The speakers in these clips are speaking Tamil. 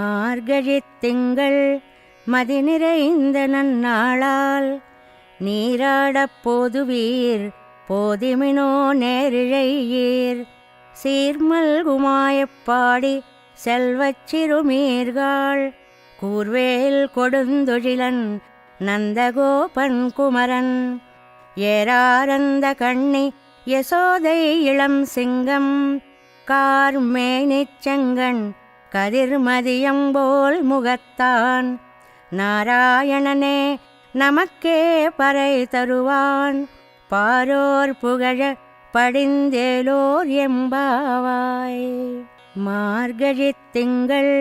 மார்கழித் திங்கள் மதி நிறைந்த நன்னாளால் நீராடப் போதுவீர் போதிமினோ நேரிழையீர் சீர்மல்குமாயப் பாடி செல்வச் சிறுமீர்காள் கூர்வேல் கொடுந்தொழிலன் நந்தகோபன் குமரன் ஏராரந்த கண்ணி யசோதை இளம் சிங்கம் கார்மேனிச் செங்கண் கதிர்மதியம்போல் முகத்தான் நாராயணனே நமக்கே பறை தருவான் பாரோர் புகழ படிந்தேலோர் எம்பாவாய். மார்கழித் திங்கள்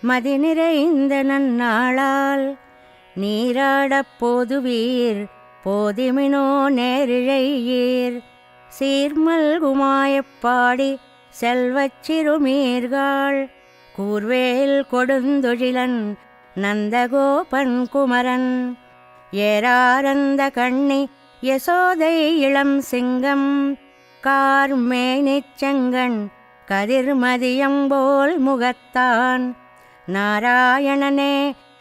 மதி நிறைந்த நன்னாளால் நீராடப் போதுவீர் போதிமினோ நேரிழையீர் சீர்மல்குமாயப் பாடி செல்வச் சிறுமீர்காள் கூர்வேல் கொடுந்தொழிலன் நந்தகோபன் குமரன் ஏராரந்த கண்ணி யசோதை இளம் சிங்கம் கார்மேனிச் செங்கண் கதிர்மதியம்போல் முகத்தான் நாராயணனே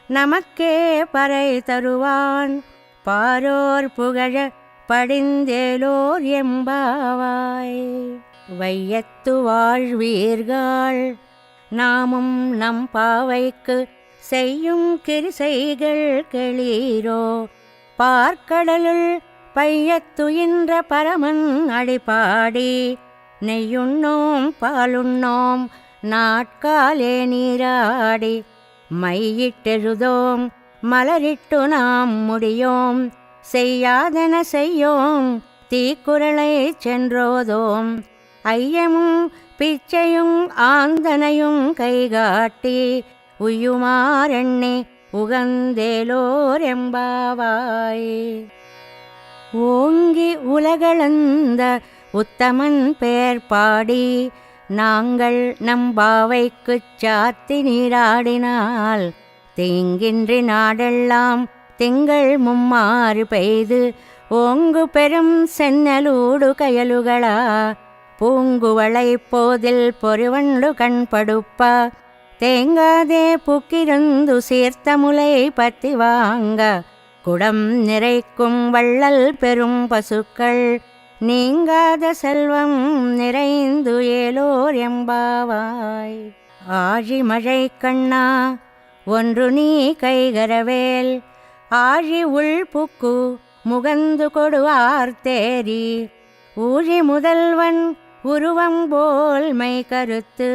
நமக்கே பறை தருவான் பாரோர் புகழ படிந்தேலோர் எம்பாவாய். வையத்து வாழ்வீர்கள் நாமும் நம் பாவைக்கு செய்யும் கிரிசைகள் கெளீரோ பார்க்கடலுள் பையத்துயின்ற பரமன் அடிபாடி நெய்யுண்ணோம் பாலுண்ணோம் நாட்காலே நீராடி மையிட்டெழுதோம் மலரிட்டு நாம் முடியோம் செய்யாதன செய்யோம் தீக்குறளை சென்றோதோம் ஐயமும் பிச்சையும் ஆந்தனையும் கைகாட்டி உய்யுமாறெண்ணி உகந்தேலோர் எம்பாவாய். ஓங்கி உலகளந்த உத்தமன் பேர் பாடி நாங்கள் நம்பாவைக்குச் சாத்தி நீராடினால் தீங்கின்றி நாடெல்லாம் திங்கள் மும்மாறு பெய்து ஓங்கு பெரும் சென்னலூடு கயலுகளா பூங்குவளை போதில் பொறிவண்டு கண்படுப்ப தேங்காதே புக்கிருந்து சீர்த்தமுலை பத்தி வாங்க குடம் நிறைக்கும் வள்ளல் பெரும் பசுக்கள் நீங்காத செல்வம் நிறைந்து ஏலோர் எம்பாவாய். ஆழி மழை கண்ணா ஒன்று நீ கைகரவேல் ஆழி உள்புக்கு முகந்து கொடுவார் தேரி ஊழி முதல்வன் உருவம் போல் மை கருத்து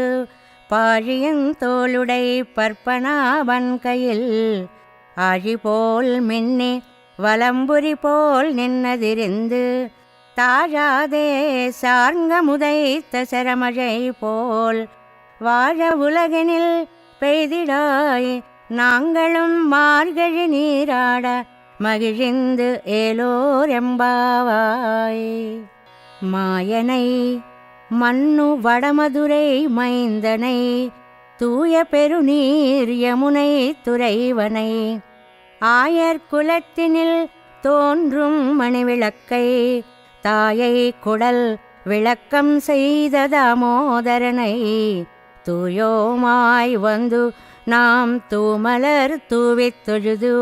பாழியின் தோளுடை பற்பனாவன் கையில் ஆழி போல் மின்னி வலம்புரி போல் நின்னதிருந்து தாழாதே சார்ங்க முதைத்த சரமழை போல் வாழ உலகினில் பெய்திடாய் நாங்களும் மார்கழி நீராட மகிழ்ந்து ஏலோர் எம்பாவாய். மாயனை மன்னு வடமதுரை மைந்தனை தூய பெருநீர் யமுனை துறைவனை ஆயர் குலத்தினில் தோன்றும் மணிவிளக்கை தாயை குடல் விளக்கம் செய்த தாமோதரனை தூயோமாய் வந்து நாம் தூமலர் தூவித் தொழுது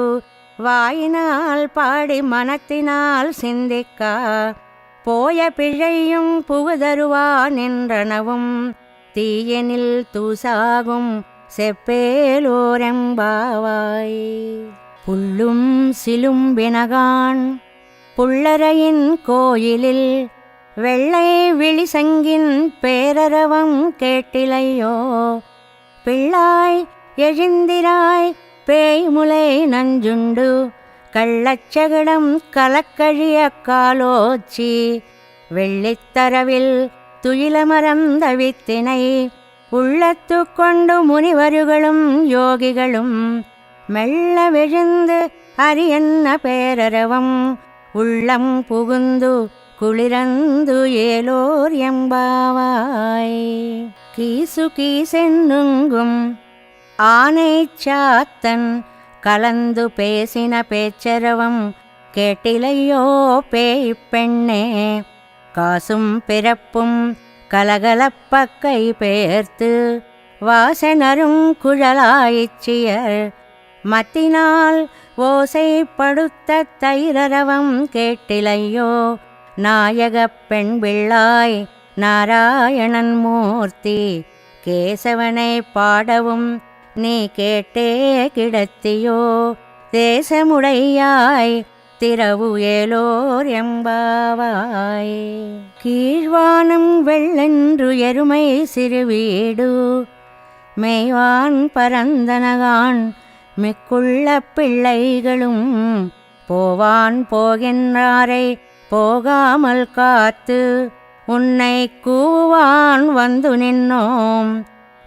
வாயினால் பாடி மனத்தினால் சிந்திக்கா போய பிழையும் புகுதருவான் என்றனவும் தீயனில் தூசாகும் செப்பேலோரெம்பாவாய். புல்லும் சிலும்பினகான் புள்ளரையின் கோயிலில் வெள்ளை விழிசங்கின் பேரரவம் கேட்டிலையோ பிள்ளாய் எழுந்திராய் பேய்முலை நஞ்சுண்டு கள்ளச்சகடம் கலக்கழிய காலோச்சி வெள்ளித்தரவில் துயிலமரந்த வித்தினை உள்ளத்து கொண்டு முனிவர்களும் யோகிகளும் மெல்ல விழுந்து அரியன்ன பேரரவம் உள்ளம் புகுந்து குளிரந்து ஏலோர் எம்பாவாய். கீசு கீசென்னுங்கும் ஆனை சாத்தன் கலந்து பேசின பேச்சரவம் கேட்டிலையோ பேய் பெண்ணே காசும் பிறப்பும் கலகலப்பக்கை பேர்த்து வாசனரும் குழலாயிச்சியர் மத்தினால் ஓசைப்படுத்த தைரரவம் கேட்டிலையோ நாயகப் பெண் பிள்ளாய் நாராயணன் மூர்த்தி கேசவனை பாடவும் நீ கேட்டே கிடத்தியோ தேசமுடையாய் திரவு ஏலோர் எம்பாவாய். கீழ்வானம் வெள்ளென்று எருமை சிறுவீடு மேய்வான் பரந்தனகான் மிக்குள்ள பிள்ளைகளும் போவான் போகின்றாரை போகாமல் காத்து உன்னை கூவான் வந்து நின்னோம்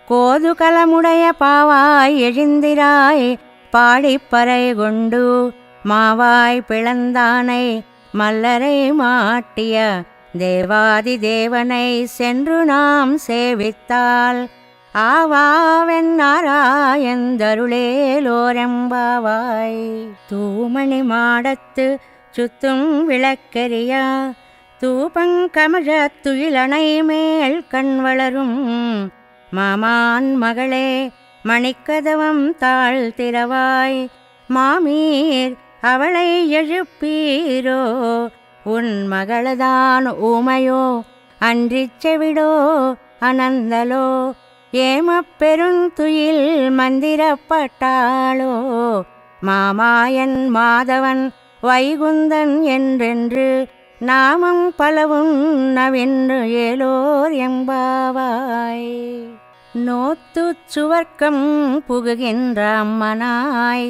கோதுகலமுடைய பாவாய் எழுந்திராய் பாடிப்பறை கொண்டு மாவாய் பிளந்தானை மல்லரை மாட்டிய தேவாதி தேவனை சென்று நாம் சேவித்தால் ஆவாவென்னாராயந்தருளேலோரெம்பாவாய். தூமணி மாடத்து சுத்தும் விளக்கெரியா தூபங்கமழத் துயிலணை மேல் கண் வளரும் மாமான் மகளே மணிக்கதவம் தாழ்த்திரவாய் மாமீர் அவளை எழுப்பீரோ உன் மகளதான் ஊமையோ அன்றிச் செவிடோ அனந்தலோ ஏமப்பெருந்துயில் மந்திரப்பட்டாளோ மாமாயன் மாதவன் வைகுந்தன் என்றென்று நாமம் பலவும் நவென்று ஏலோர் எம்பாவாய். நோத்துச் சுவர்க்கம் புகுகின்ற அம்மனாய்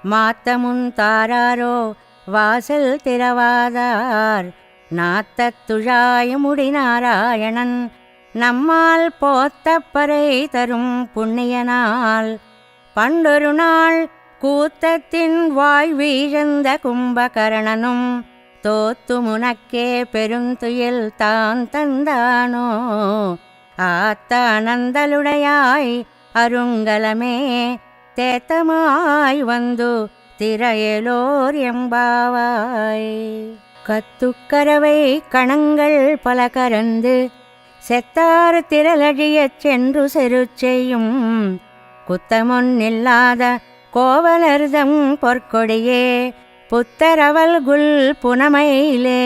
மாத்தமுன் தாராரோ வாசல் திறவாதார் நாத்தத் துழாயமுடி நாராயணன் நம்மால் போத்தப்பறை தரும் புண்ணியனால் பண்டொரு நாள் கூத்தத்தின் வாய் வீழந்த கும்பகரணனும் தோத்து முனக்கே பெருந்துயில் தான் தந்தானோ ஆத்த அனந்தலுடையாய் அருங்கலமே தேத்தமாய் வந்து திரையலோர் எம்பாவாய். கத்துக்கரவை கணங்கள் பல கரந்து செத்தார் திரளழியச் சென்று செரு செய்யும் குத்தமொன்னில்லாத கோவலர்தம் பொற்கொடியே புத்தரவல்குல் புனமையிலே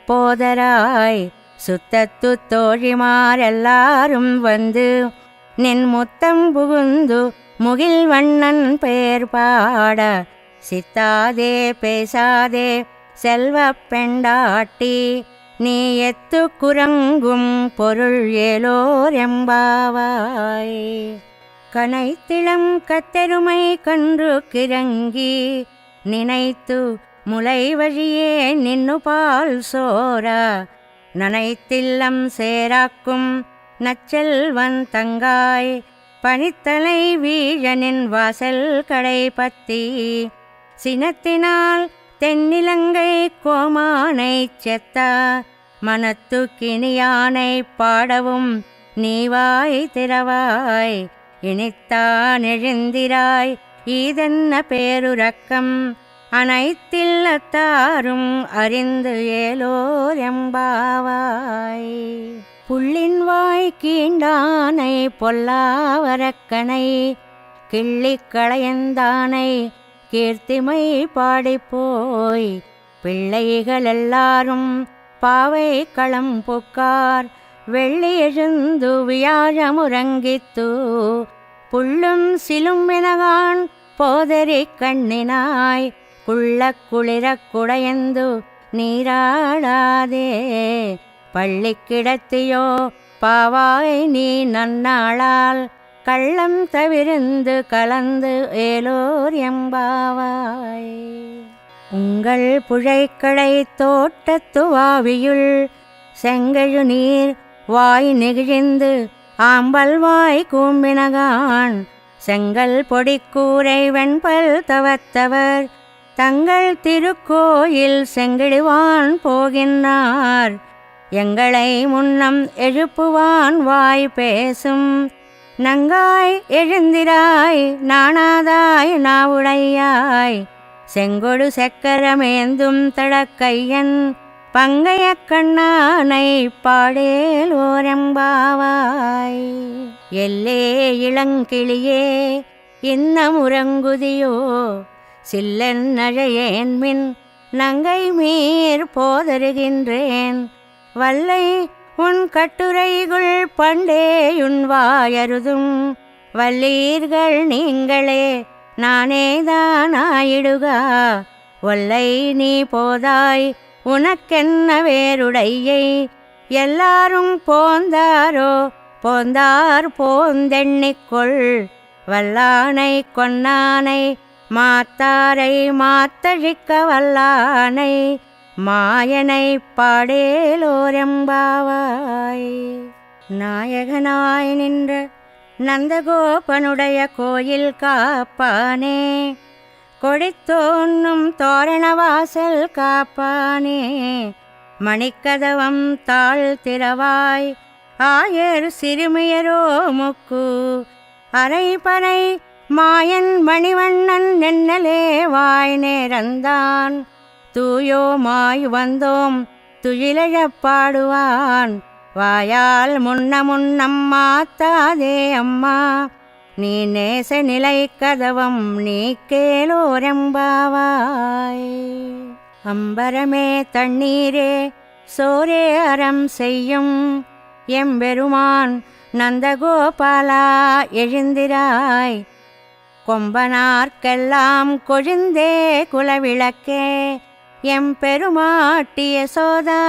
போதராய் சுத்தத்து தோழிமாரெல்லாரும் வந்து நின் முத்தம் புகுந்து முகில் வண்ணன் பெயர் பாட சித்தாதே பேசாதே செல்வப் பெண்டாட்டி நீ எத்து குரங்கும் பொருள் ஏலோர் எம்பாவாய். கனைத்திளம் கத்தெருமை கன்று கிறங்கி நினைத்து முலை வழியே நின்னு பால் சோர நனைத்தில்லம் சேராக்கும் நச்செல்வன் தங்காய் பனித்தலை வீழனின் வாசல் கடை பத்தி சினத்தினால் தென்னிலங்கை கோமானை செத்த மனத்து கிணியானை பாடவும் நீவாய் திறவாய் இனித்தான் எழுந்திராய் ஈதென்ன பேருரக்கம் அனைத்தில்லத்தாரும் அறிந்து ஏலோர் எம்பாவாய். புள்ளின் வாய் கீண்டானை பொல்லாவரக்கனை கிள்ளிக் களையந்தானை கீர்த்திமை பாடிப்போய் பிள்ளைகளெல்லாரும் பாவை களம் புக்கார் வெள்ளி எழுந்து வியாழமுறங்கித்து புள்ளும் சிலும்பெனகான் போதரி கண்ணினாய் குள்ளக் குளிரக் குடையந்து நீராடாதே பள்ளிக்கிடத்தியோ பாவாய் நீ நன்னாளால் கள்ளம் தவிர்ந்து கலந்து ஏலோர் எம்பாவாய். உங்கள் புழைக்கடை தோட்டத்து வாவியுள் செங்கழு நீர் வாய் நெகிழ்ந்து ஆம்பல் வாய் கூம்பினகான் செங்கல் பொடிக்கூரை வெண்பல் தவத்தவர் தங்கள் திருக்கோயில் செங்கிடுவான் போகின்றார் எங்களை முன்னம் எழுப்புவான் வாய் பேசும் நங்காய் எழுந்திராய் நாணாதாய் நாவுடையாய் செங்கொடு செக்கரமேந்தும் தடக்கையன் பங்கைய கண்ணானை பாடேலோரெம்பாவாய். எல்லே இளங்கிளியே இன்னம் உறங்குதியோ சில்லென்னழையேன்மின் நங்கை மீர் போதருகின்றேன் வல்லை உன் கட்டுரைகுள் பண்டேயுன் வாயருதும் வல்லீர்கள் நீங்களே நானேதானாயிடுகா ஒல்லை நீ போதாய் உனக்கென்ன வேறுடையை எல்லாரும் போந்தாரோ போந்தார் போந்தெண்ணிக்கொள் வல்லானை கொன்னானை மாத்தாரை மாத்தழிக்க வல்லானை மாயனை பாடேலோரெம்பாவாய். நாயகனாய் நின்ற நந்தகோபனுடைய கோயில் காப்பானே கொடித்தோன்னும் தோரணவாசல் காப்பானே மணிக்கதவம் தாழ் திறவாய் ஆயர் சிறுமியரோ முக்கு அரைபறை மாயன் மணிவண்ணன் நென்னலே வாய் நேரந்தான் தூயோமாய் வந்தோம் துயிலழப் பாடுவான் வாயால் முன்னம் மாத்தாதே அம்மா நீ நேச நிலை கதவம் நீ கேளோரெம்பாவாய். அம்பரமே தண்ணீரே சோரே அறம் செய்யும் எம்பெருமான் நந்தகோபாலா எழுந்திராய் கொம்பனார்க்கெல்லாம் கொழுந்தே குலவிளக்கே எம்பெருமாட்டிய சோதா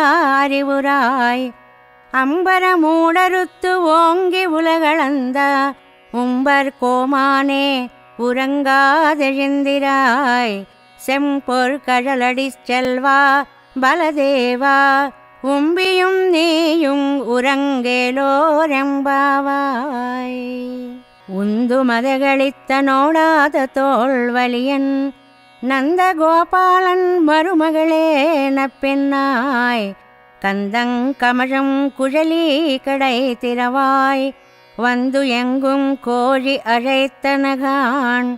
அறிவுராய் அம்பரமூடறுத்து ஓங்கி உலகளந்த உம்பர் கோமானே உறங்காதெழுந்திராய் செம்பொற் கழலடி செல்வா பலதேவா உம்பியும் நீயும் உறங்கேலோரெம்பாவாய். உந்து மதகளித்த நோடாத தோள்வலியன் நந்தகோபாலன் மருமகளே நப்பெண்ணாய் கந்தங்கமழும் குழலி கடை திறவாய் வந்து எங்கும் கோழி அழைத்தனகான்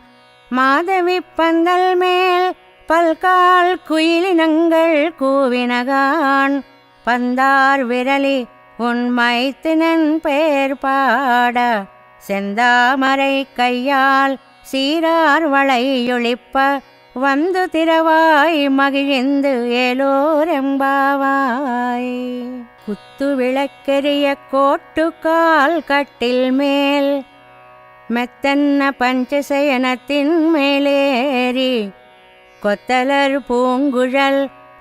மாதவி பந்தல் மேல் பல்கால் குயிலினங்கள் கூவினகான் பந்தார் விரலி உன் மைத்தினன் பேர் பாட செந்தாமரை கையால் சீரார் வளையொளிப்ப வந்து திறவாய் மகிழ்ந்து ஏலோரெம்பாவாய். குத்து விளக்கெரிய கோட்டுக்கால் கட்டில் மேல் மெத்தன்ன பஞ்சசயனத்தின் மேலேறி கொத்தலர் பூங்குழல்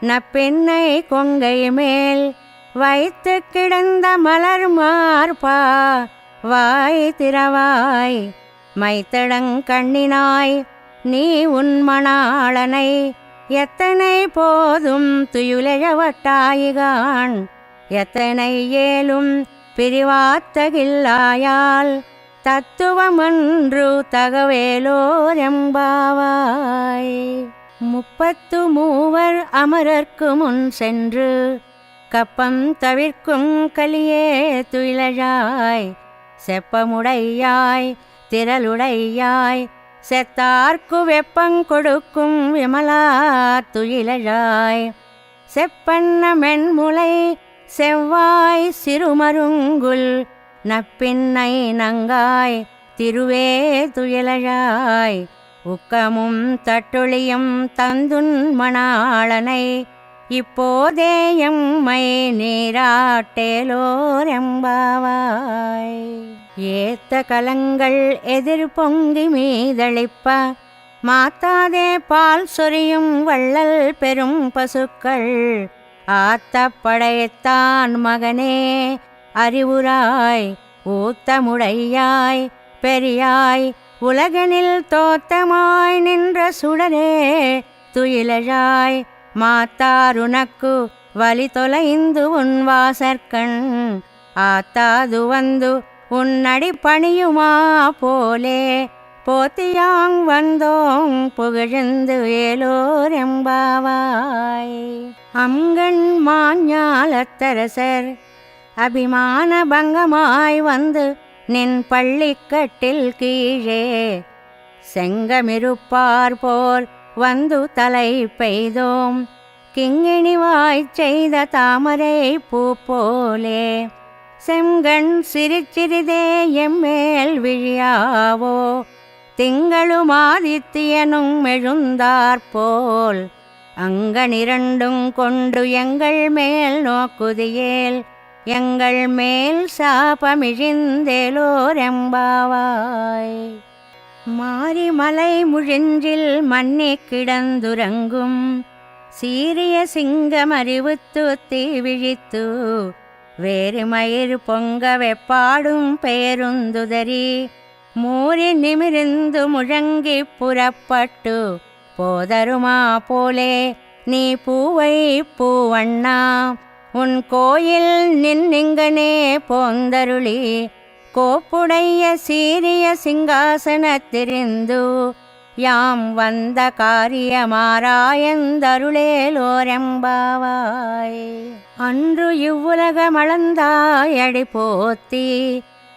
நப்பெண்ணை கொங்கை மேல் வைத்து கிடந்த மலர் மார்பா வாய் திறவாய் மைத்தடங்கண்ணினாய் நீ உன் மணாளனை எத்தனை போதும் துயிலழவட்டாயிகான் எத்தனை ஏலும் பிரிவாத்தகில்லாயால் தத்துவமன்று தகவேலோரெம்பாவாய். 33 அமரர்க்கு முன் சென்று கப்பம் தவிர்க்கும் கலியே துயிலழாய் செப்பமுடையாய் திரளுடையாய் செத்தார்க்கு வெப்பங்கொடுக்கும் விமலா துயிலழாய் செப்பன்ன மென்முலை செவ்வாய் சிறுமருங்குல் நப்பின்னை நங்காய் திருவே துயிலழாய் உக்கமும் தட்டொழியும் தந்துன் மணாளனை இப்போதே எம்மை நீராட்டேலோரெம்பாவாய். ஏத்த கலங்கள் எதிர் பொங்கி மீதளிப்ப மாத்தாதே பால் சொரியும் வள்ளல் பெரும் பசுக்கள் ஆத்த படைத்தான் மகனே அறிவுராய் ஊத்தமுடையாய் பெரியாய் உலகனில் தோத்தமாய் நின்ற சுடரே துயிலழாய் மாத்தாருனக்கு வலி தொலைந்து உன் வாசற்கண் ஆத்தாது வந்து உன்னடி பணியுமா போலே போத்தியாங் வந்தோங் புகழ்ந்து ஏலோரெம்பாவாய். அங்கண் மாஞாலத்தரசர் அபிமான பங்கமாய் வந்து நின் பள்ளிக்கட்டில் கீழே செங்கமிருப்பார் போர் வந்து தலை பெய்தோம் கிங்கிணிவாய் செய்த தாமரை பூ போலே செங்கண் சிறிதே எம்மேல் விழியாவோ திங்களும் ஆதித்தியனும் எழுந்தாற்போல் அங்கனிரண்டும் கொண்டு எங்கள் மேல் நோக்குதியேல் எங்கள் மேல் சாபமிழிந்தேலோரெம்பாவாய். மாரிமலை முழிஞ்சில் மன்னி கிடந்துறங்கும் சீரிய சிங்கமறிவுத்து தீ விழித்து வேறு மயிர் பொங்க வெப்பாடும் பேருந்துதறி மூறி நிமிர்ந்து முழங்கி புறப்பட்டு போதருமா போலே நீ பூவை பூவண்ணா உன் கோயில் நின்னிங்கனே போந்தருளி கோப்புடைய சீரிய சிங்காசனத்திரிந்து யாம் வந்த காரியமாராயந்தருளேலோரெம்பாவாய். அன்று இவ்வுலகமளந்தாயடி போத்தி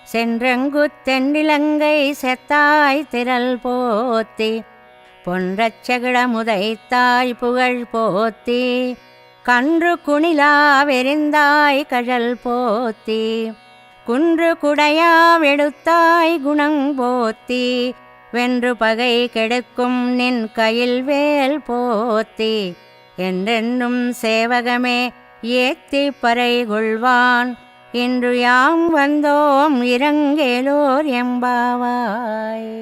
சென்றங்கு தென்னிலங்கை செத்தாய் திரள் போத்தி பொன்றச்சகிடமுதைத்தாய் புகழ் போத்தி கன்று குணிலாவெறிந்தாய் கழல் போத்தி குன்று குடையாவெடுத்தாய் குணம் போத்தி வென்று பகை கெடுக்கும் நின் கையில் வேல் போத்தி என்றென்னும் சேவகமே ஏத்தி பறை கொள்வான் இன்று யாம் வந்தோம் இரங்கேலோர் எம்பாவாய்.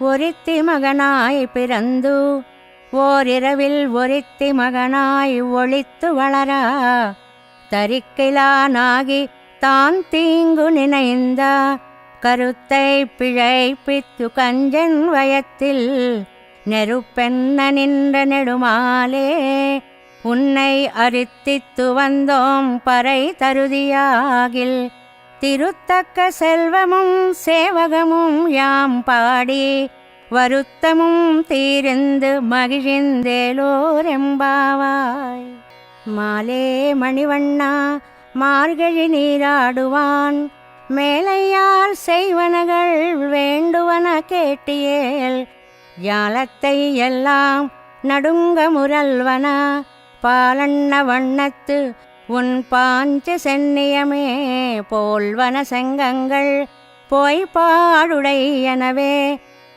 ஒருத்தி மகனாய் பிறந்து ஓரிரவில் ஒருத்தி மகனாய் ஒளித்து வளரா தரிக்கிலானாகி தான் தீங்கு நினைந்த கருத்தை பிழைப்பித்து கஞ்சன் வயத்தில் நெருப்பென்ன நின்ற நெடுமாலே உன்னை அரித்தித்து வந்தோம் பறை தருதியாகில் திருத்தக்க செல்வமும் சேவகமும் யாம் பாடி வருத்தமும் தீர்ந்து மகிழ்ந்தேலோரெம்பாவாய். மாலே மணிவண்ணா மார்கழி நீராடுவான் மேலையார் செய்வனகள் வேண்டுவன கேட்டியேல் ஜாலத்தை எல்லாம் நடுங்க முரல்வன பாலண்ண வண்ணத்து உன் பாஞ்ச சென்னியமே போல்வன செங்கங்கள் போய் பாடுடையனவே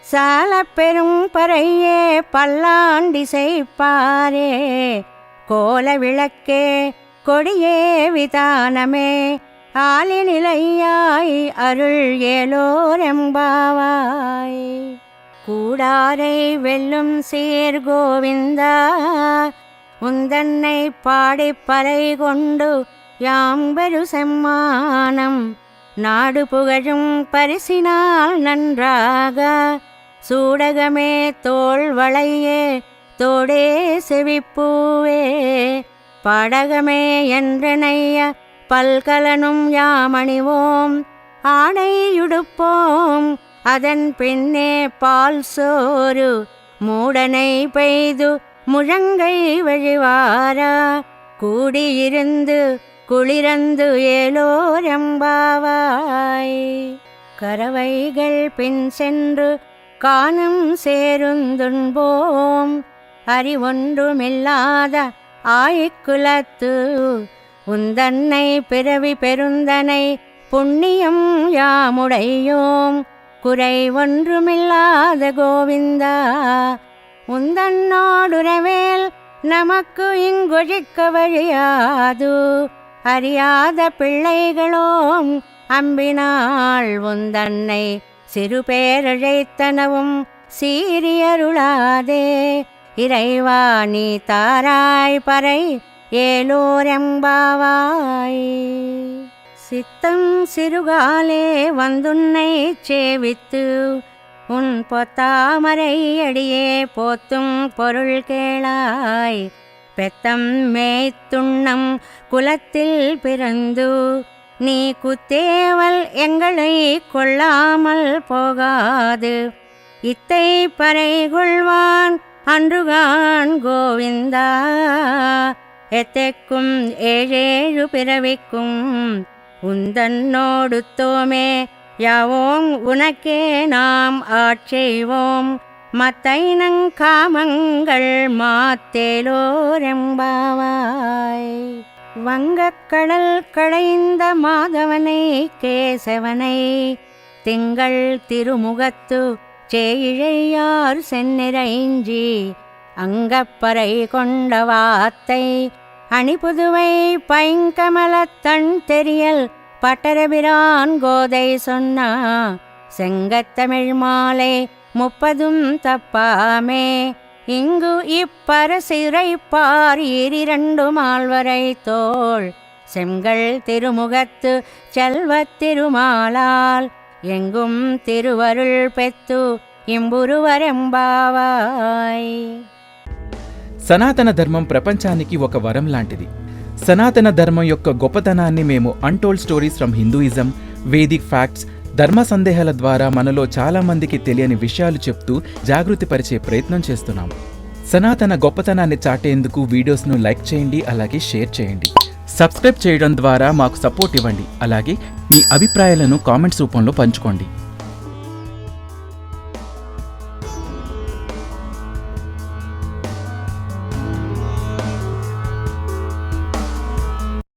சால பெரும் பறையே பல்லாண்டி செய்ப்பாரே கோல விளக்கே கொடியே விதானமே ஆலிநிலையாய் அருள் ஏலோரெம்பாவாய். கூடாரை வெல்லும் சீர் கோவிந்தா உந்தன்னை பாடிப்பறை கொண்டு யாம்பெரு செம்மானம் நாடு புகழும் பரிசினால் நன்றாக சூடகமே தோள் வளையே தோடே செவிப்பூவே பாடகமே என்றனைய பல்கலனும் யாமணிவோம் ஆடையுடுப்போம் அதன் பின்னே பால் சோறு மூடனை பெய்து முழங்கை வழிவாரா கூடியிருந்து குளிரந்து ஏலோரெம்பாவாய். கறவைகள் பின் சென்று காணும் சேருந்துண்போம் அறிவொன்றுமில்லாத ஆய்க்குலத்து உந்தன்னை பிறவி பெருந்தனை புண்ணியம் யாமுடையோம் குறை ஒன்றுமில்லாத கோவிந்தா உந்தன்னோடுறவேல் நமக்கு இங்கொழிக்க வழியாது அறியாத பிள்ளைகளோம் அம்பினாள் உந்தன்னை சிறு பேரழைத்தனவும் சீரியருளாதே இறைவா நீ தாராய் பறை ஏலோரெம்பாவாய். சித்தம் சிறுகாலே வந்துன்னை சேவித்து உன் பொத்தாமரை அடியே போத்தும் பொருள் கேளாய் பெத்தம் மேய்த்துண்ணம் குலத்தில் பிறந்து நீ குத்தேவல் எங்களை கொள்ளாமல் போகாது இத்தை பறை கொள்வான் அன்றுகான் கோவிந்தா எத்தைக்கும் ஏழேழு பிறவிக்கும் உந்தன்னோடு தோமே யாவோம் உனக்கே நாம் ஆட்செய்வோம் மத்தைனங்காமங்கள் மாத்தேலோரெம்பாவாய். வங்கக்கடல் கடைந்த மாதவனை கேசவனை திங்கள் திருமுகத்து சேயிழையார் செந்நிறைஞ்சி அங்கப்பறை கொண்ட வாத்தை அணிபுதுவை பைங்கமலத்தண் தெரியல் பட்டரபிரான் கோதை சொன்னா செங்கத்தமிழ் மாலை 30 தப்பாமே இங்கு இப்பரசிறைப்பார் 12 மால்வரை தோள் செங்கல் திருமுகத்து செல்வத் திருமாலால் எங்கும் திருவருள் பெத்து ఇంబురువరెంబావాయ్. సనాతన ధర్మం ప్రపంచానికి ఒక వరం లాంటిది. సనాతన ధర్మం యొక్క గొప్పతనాన్ని మేము untold stories from Hinduism, Vedic facts, ధర్మ సందేహాల ద్వారా మనలో చాలా మందికి తెలియని విషయాలు చెప్తూ జాగృతిపరిచే ప్రయత్నం చేస్తున్నాము. సనాతన గొప్పతనాన్ని చాటేందుకు వీడియోస్ను లైక్ చేయండి, అలాగే షేర్ చేయండి. సబ్స్క్రైబ్ చేయడం ద్వారా మాకు సపోర్ట్ ఇవ్వండి. అలాగే మీ అభిప్రాయాలను కామెంట్స్ రూపంలో పంచుకోండి.